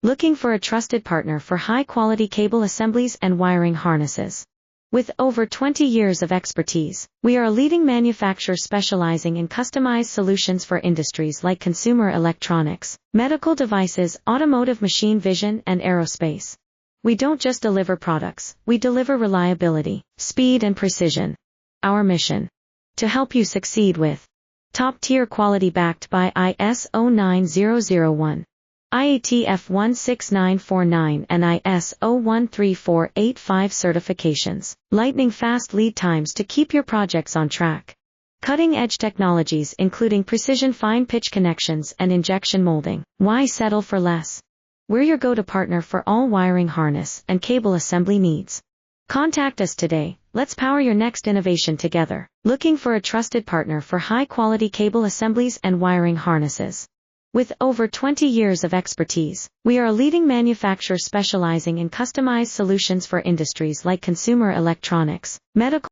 Looking for a trusted partner for high-quality cable assemblies and wiring harnesses? With over 20 years of expertise, we are a leading manufacturer specializing in customized solutions for industries like consumer electronics, medical devices, automotive machine vision, and aerospace. We don't just deliver products, we deliver reliability, speed, and precision. Our mission: to help you succeed with top-tier quality backed by ISO 9001. IATF 16949 and ISO 13485 certifications, lightning-fast lead times to keep your projects on track. Cutting-edge technologies including precision fine-pitch connections and injection molding. Why settle for less? We're your go-to partner for all wiring harness and cable assembly needs. Contact us today. Let's power your next innovation together. Looking for a trusted partner for high-quality cable assemblies and wiring harnesses? With over 20 years of expertise, we are a leading manufacturer specializing in customized solutions for industries like consumer electronics, medical